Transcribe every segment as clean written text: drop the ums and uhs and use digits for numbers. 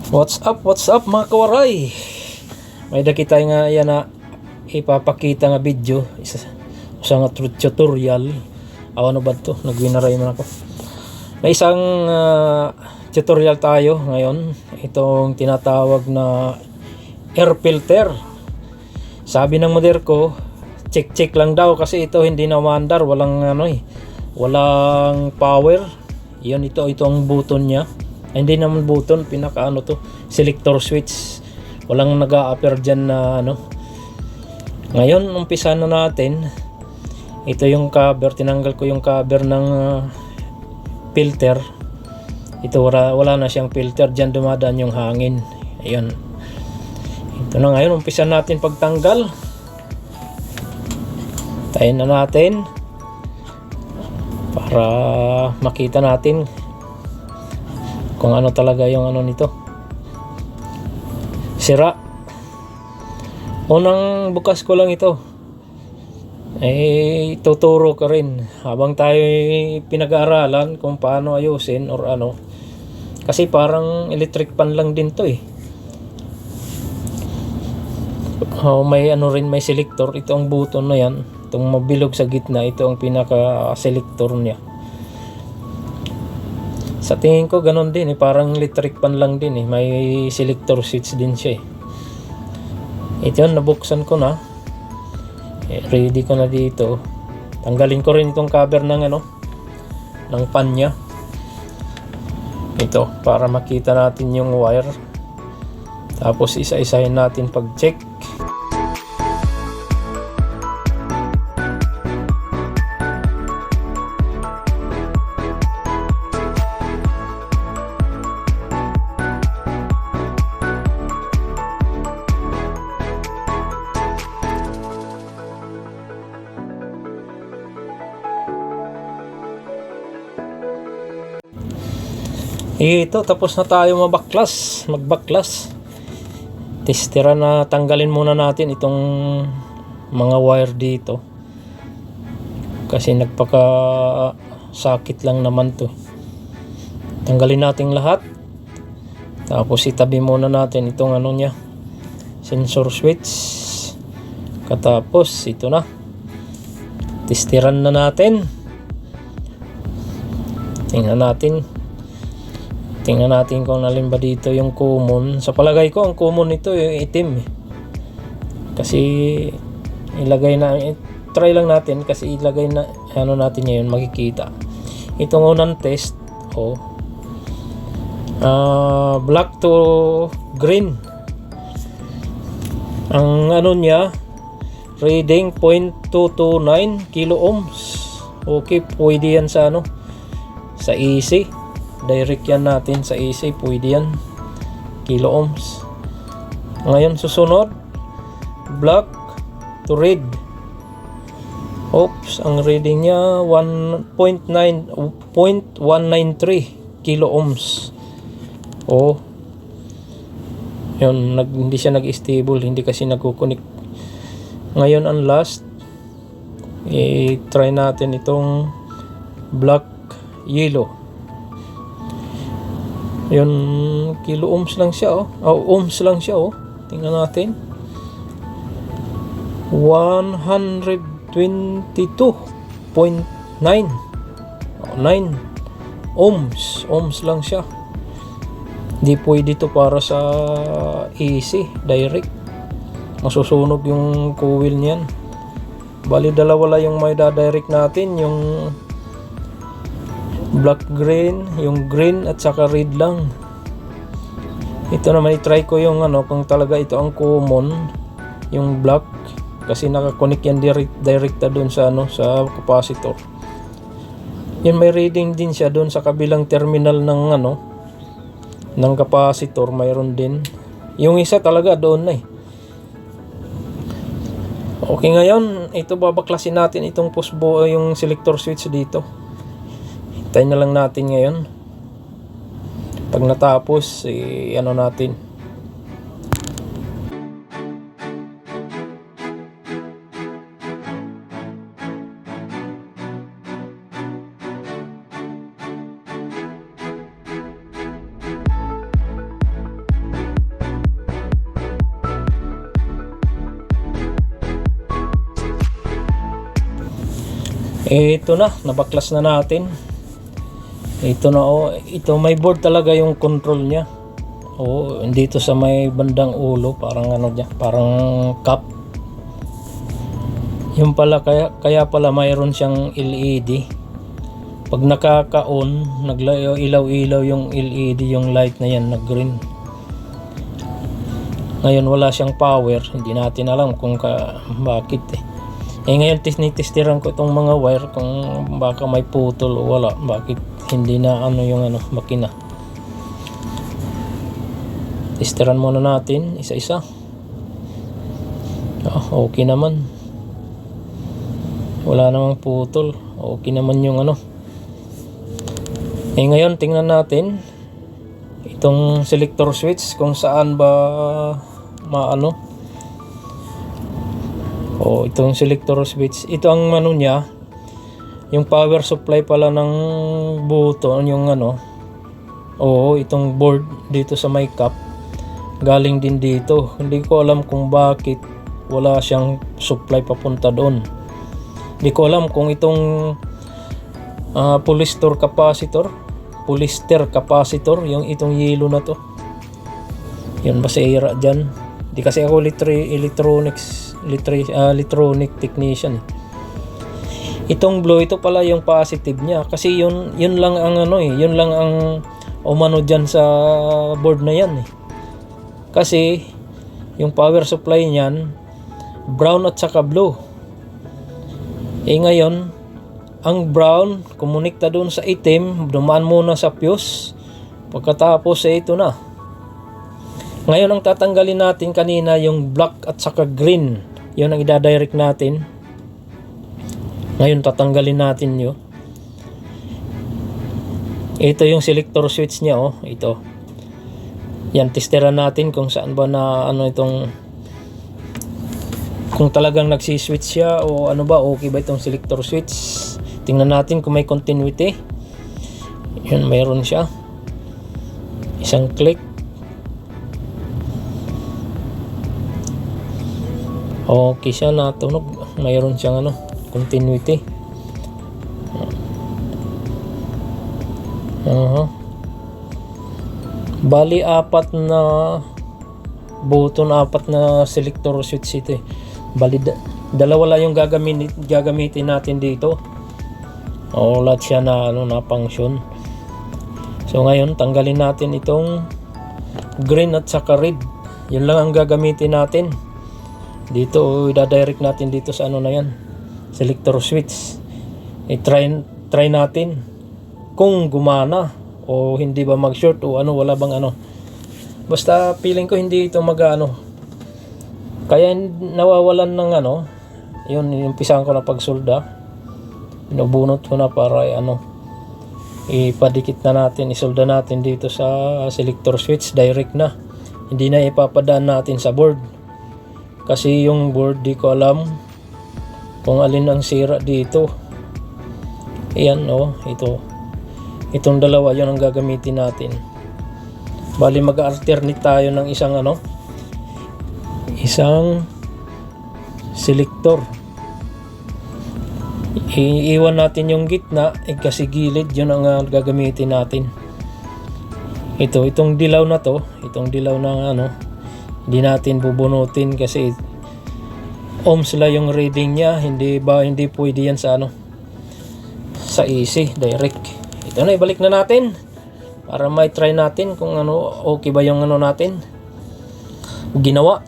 What's up mga kawaray? May dakita nga yan na ipapakita nga video isa nga tutorial. Ano ba to? Nagwinaray man ako. May isang tutorial tayo ngayon. Itong tinatawag na air filter. Sabi ng mother ko, check lang daw kasi ito hindi na maandar, walang walang power. Yan ito ang button niya. Hindi naman button, pinaka selector switch. Walang nag-a-appear dyan na Ngayon, umpisa na natin. Ito yung cover, tinanggal ko yung cover ng filter. Ito wala na siyang filter, dyan dumadaan yung hangin. Ayun. Ito na ngayon, umpisa natin pagtanggal. Tayin na natin para makita natin kung ano talaga yung nito. Sira. Unang bukas ko lang ito. Tuturo ka rin habang tayo pinag-aaralan kung paano ayusin or Kasi parang electric pan lang din to eh. May may selector. Ito ang button na yan. Itong mabilog sa gitna, ito ang pinaka-selector niya. Sa tingin ko ganun din parang electric pan lang din may selector switch din siya Ito nabuksan ko na. Ready ko na dito. Tanggalin ko rin itong cover ng ng pan niya. Ito para makita natin yung wire. Tapos isa-isahin natin pag-check. Ito, tapos na tayo magbaklas. Testera na tanggalin muna natin itong mga wire dito. Kasi nagpaka sakit lang naman to. Tanggalin natin lahat. Tapos itabi muna natin itong niya. Sensor switch. Katapos ito na. Testeran na natin. Tingnan natin kung alin ba dito yung common. Sa palagay ko ang common nito yung itim Kasi try lang natin kasi ilagay na natin ngayon makikita. Itong unang test black to green. Ang niya reading 0.229 kilo ohms. Okay, pwede yan sa sa AC. Direct yan natin sa AC, pwede yan. Kilo ohms. Ngayon susunod, black to red. Oops, ang reading niya 1.193 kilo ohms. Yun, hindi siya nag-stable, hindi kasi nagkukunik. Ngayon ang last, try natin itong black yellow. Yun, kilo ohms lang siya ohms lang siya Tingnan natin. 122.9 ohms lang siya. Di pwede to para sa AC direct. Masusunog yung coil niyan. Bali dalawa lang yung may direct natin, yung black green, yung green at saka red lang. Ito naman i-try ko yung kung talaga ito ang common, yung black, kasi nakakonek yan direkta doon sa sa capacitor. Yun, may reading din siya doon sa kabilang terminal ng ng capacitor, mayroon din. Yung isa talaga doon na Okay, ngayon ito babaklasin natin itong yung selector switch dito. Hintayin na lang natin ngayon. Pag natapos, natin. Ito na, nabaklas na natin. Ito na, oh, ito may board talaga yung control niya. Oh, dito sa may bandang ulo, parang ano diyan, parang cup. Yung pala kaya pala mayroon siyang LED. Pag nakaka-on, naglayo-ilaw-ilaw yung LED, yung light na yan, nag-green. Ngayon wala siyang power, hindi natin alam kung bakit eh. Ngayon tinitestiran ko itong mga wire kung baka may putol o wala, bakit hindi na ano yung ano makina. Testeran muna natin isa-isa. Okay naman, wala namang putol, okay naman yung ano. Ngayon tingnan natin itong selector switch kung saan ba maano. Itong selector switch, ito ang ano niya, yung power supply pala ng button, yung ano. Itong board dito sa may cup galing din dito. Hindi ko alam kung bakit wala siyang supply papunta doon. Hindi ko alam kung itong polyester capacitor, yung itong yellow na to, yun ba sira dyan. Di kasi ako electronic technician. Itong blue, ito pala yung positive niya, kasi yun lang ang ano yun lang ang umano dyan sa board na yan kasi yung power supply niyan brown at saka blue. Ngayon ang brown kumonekta doon sa itim, dumaan muna sa fuse, pagkatapos ito na. Ngayon ang tatanggalin natin, kanina yung black at saka green, yun ang i-direct natin. Ngayon tatanggalin natin yun. Ito yung selector switch niya, ito. Yan, testeran natin kung saan ba na ano itong, kung talagang nagsiswitch siya o ano ba, okay ba itong selector switch. Tingnan natin kung may continuity. Yun, mayroon siya. Isang click. Okay siya, natunog. Mayroon siyang ano, continuity. Bali apat na button, apat na selector switch ito. Bali dalawa lang yung gagamitin natin dito. Lahat siya na ano, na function. So ngayon tanggalin natin itong green at saka red. Yun lang ang gagamitin natin. Dito i-direct natin dito sa ano na yan, selector switch. Try natin kung gumana o hindi ba mag-short o ano, wala bang ano. Basta feeling ko hindi ito mag-ano. Kaya nawawalan ng ano, yun, umpisahan ko na pagsolda. Binubunot ko na para ano, ipadikit na natin, isolda natin dito sa selector switch, direct na. Hindi na ipapadaan natin sa board. Kasi yung board, di ko alam kung alin ang sira dito. Ayan, ito. Itong dalawa, yun ang gagamitin natin. Bali mag-alternate tayo ng isang selector. Iiwan natin yung gitna, kasi gilid, yun ang gagamitin natin. Itong dilaw na to, itong dilaw na ano, hindi natin bubunutin kasi ohms lang yung reading niya. Hindi pwede yan sa ano, sa AC direct. Ito na, ibalik na natin para may try natin kung ano, okay ba yung ano natin ginawa.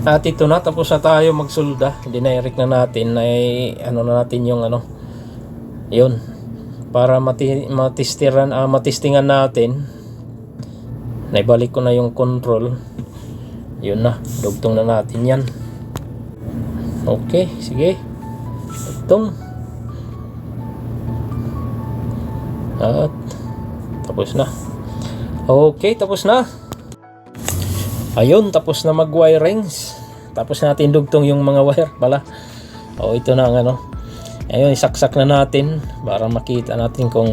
At ito na, tapos na tayo magsulda. Dinirect na natin ay ano na natin yung ano. Yun. Para matistingan natin. Naibalik ko na yung control. Yun na, dugtong na natin yan. Okay, sige. Dugtong. At tapos na. Okay, tapos na. Ayun, tapos na mag-wirings. Tapos natin dugtong yung mga wire pala. O, ito na ang ano. Ayun, isaksak na natin para makita natin kung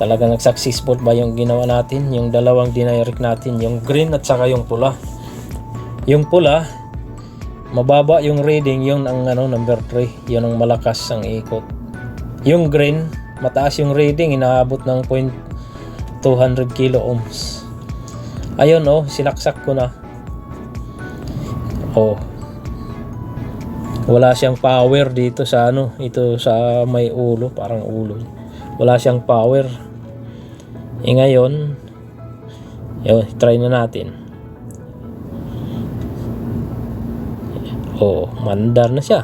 talagang successful ba yung ginawa natin. Yung dalawang dinirect natin, yung green at saka yung pula. Yung pula, mababa yung reading, yun ang ano, number 3. Yun ang malakas ang ikot. Yung green, mataas yung reading, inaabot ng 200 kilo ohms. Ayun, oh, sinaksak ko na. Oh. Wala siyang power dito sa ano, ito sa may ulo, parang ulo. Wala siyang power. Ngayon, yun, try na natin. Oh, mandar na siya.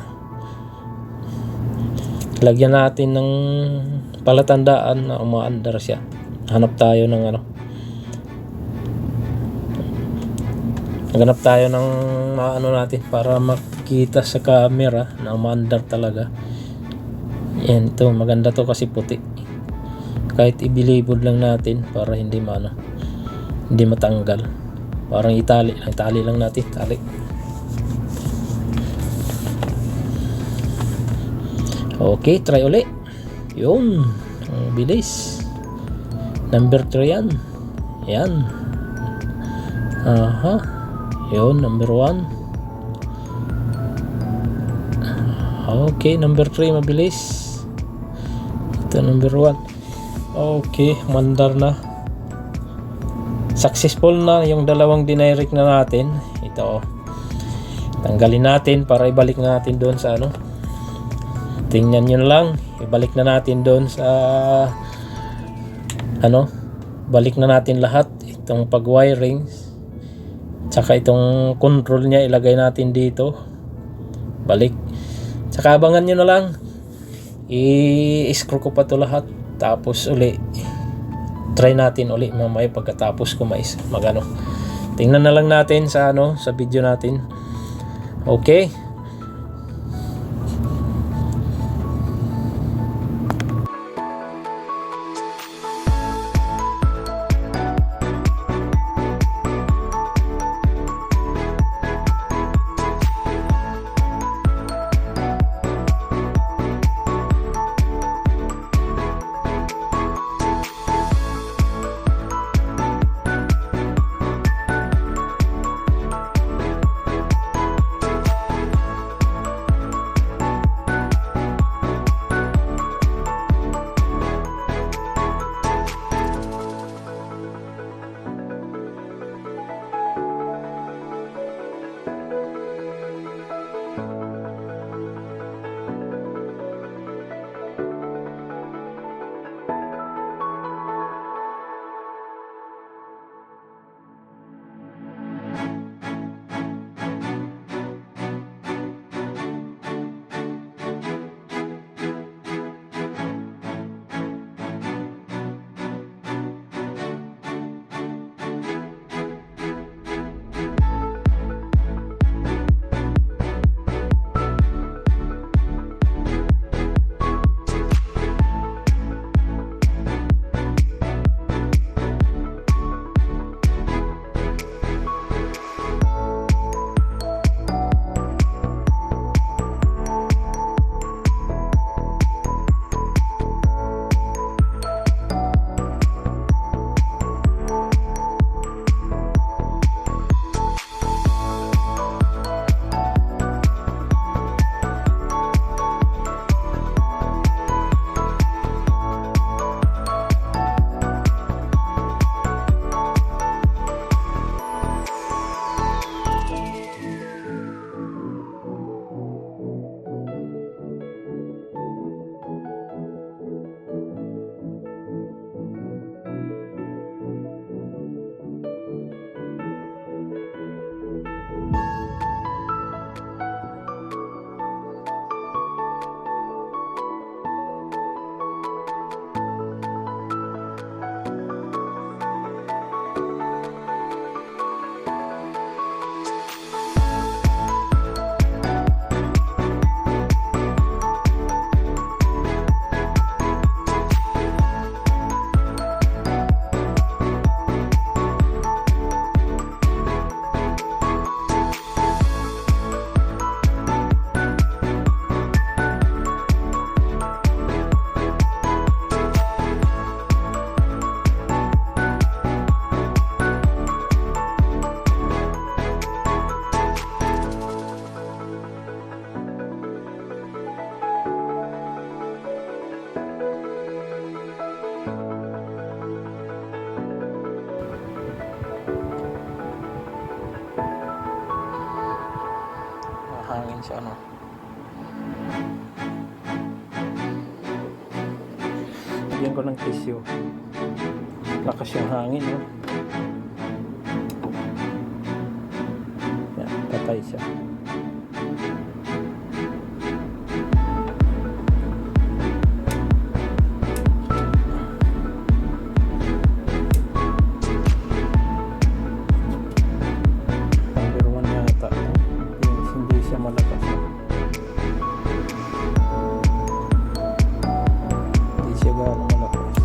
Lagyan natin ng palatandaan na umaandar siya. Hanap tayo ng ano. Hanap tayo ng ano natin para makita sa camera na umaandar talaga. Yan, ito maganda to kasi puti. Kahit ibilibod lang natin para hindi hindi matanggal. Parang itali lang natin, tali. Okay, try uli. Yun, ang bilis. Number 3 yan. Yan. Aha. Yun, number 1. Okay, number 3 mabilis. Ito number 1. Okay, mandar na. Successful na yung dalawang dinirect na natin. Ito. Tanggalin natin para ibalik natin doon sa ano. Tingnan nyo lang. Ibalik na natin doon sa ano. Balik na natin lahat. Itong pag-wiring. Tsaka itong control niya ilagay natin dito. Balik. Tsaka abangan nyo na lang. I-screw ko pa to lahat. Tapos uli. Try natin uli mamaya pagkatapos ko magano. Tingnan na lang natin sa ano, sa video natin. Okay. sa ano. Lagyan ko ng tissue. Lakas yung hangin, no? Yan, patay siya. Number 1 yata. Hindi siya malakas. Hindi siya gano'ng malakas.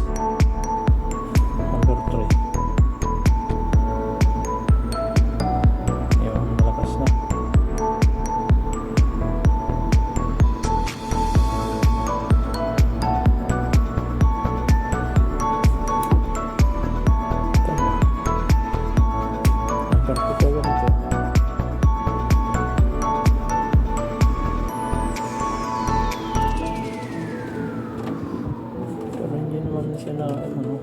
Number 3. Yun, malakas na. Number 2 ka ganito. Pero hindi naman siya na ano,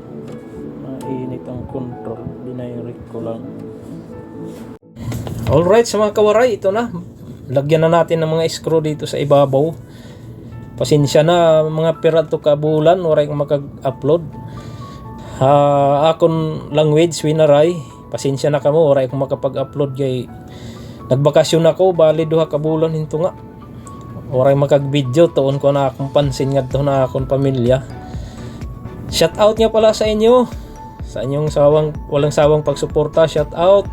mainit ang control. Binayrik ko lang. Alright, sa mga kawaray, ito na. Lagyan na natin ng mga screw dito sa ibabaw. Pasensya na mga pirato kabulan, waray makag-upload. Akon language winaray. Pasensya na kamo, waray kong makapag-upload kay nagbakasyon ako, bali duha ka bulan hinto nga. Waray makag-video, tuon ko na akong pansin ngadto na akong pamilya. Shout out nga pala sa inyo. Sa inyong walang sawang pagsuporta, shout out.